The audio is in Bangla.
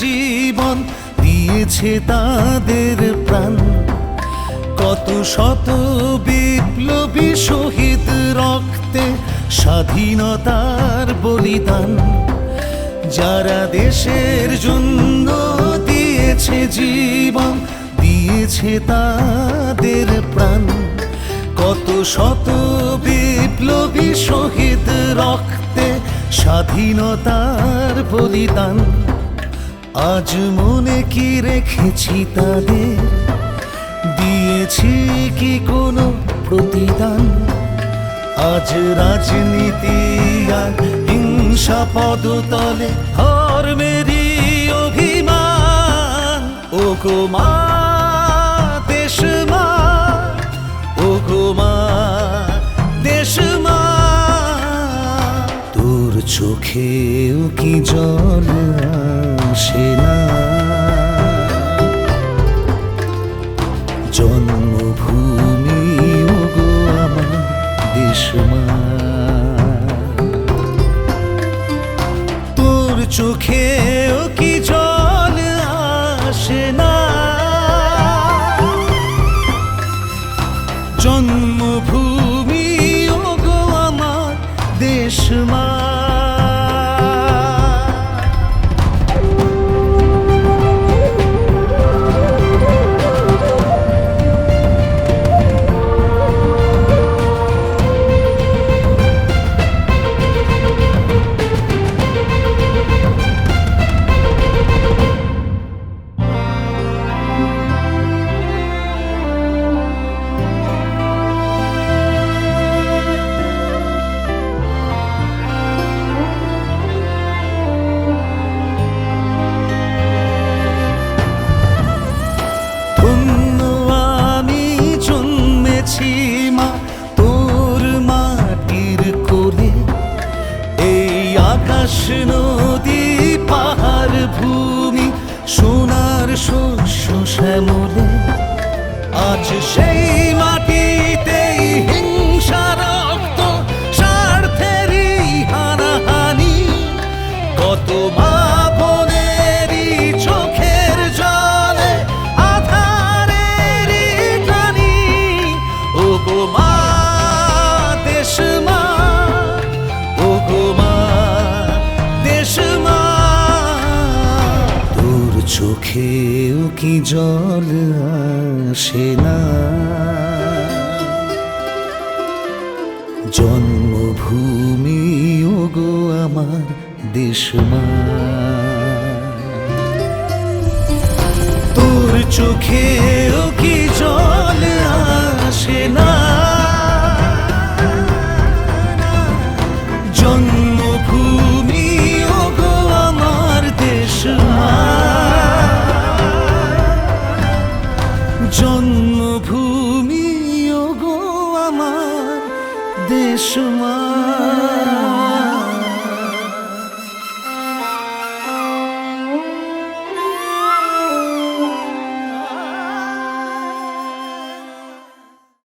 জীবন, দিয়েছে তাদের প্রাণ। কত শত বিপ্লবী শহীদ রক্তে স্বাধীনতার বলিদান। যারা দেশের জন্য দিয়েছে জীবন, দিয়েছে তাদের প্রাণ। কত শত বিপ্লবী শহীদ রক্তে স্বাধীনতার বলিদান। আজ মনে কি রেখেছি তাদের, দিয়েছি কি কোনো প্রতিদান? আজ রাজনীতি আর হিংসা পদতলে ধর্মেরই অভিমান। ও গো মা দেশ মা, ও গো মা দেশ মা, তোর চোখেও কি জল আসে না? জন্মভূমি ও গো আমার দেশ মা, তোর চোখেও কি জল আসে না? জন্মভূমি ও গো আমার দেশ মা। মা তোর মাটির কোলে, এই আকাশ নদী পাহাড় ভূমি সোনার শস্য শ্যামলে। আজ সেই মাটিতেই হিংসা রক্ত স্বার্থেরই হানাহানি। কত মা বোনেরই চোখের জলে আধারেরই গ্লানি। ও গো মা দেশ মা, ও গো মা দেশ মা, তোর চোখেও কি জল আসে না? জন্মভূমি ও গো আমার দেশ মা, তোর চোখেও কি জল আসে না? জন্মভূমি ও গো আমার দেশ মা, জন্মভূমি ও গো আমার দেশ মা।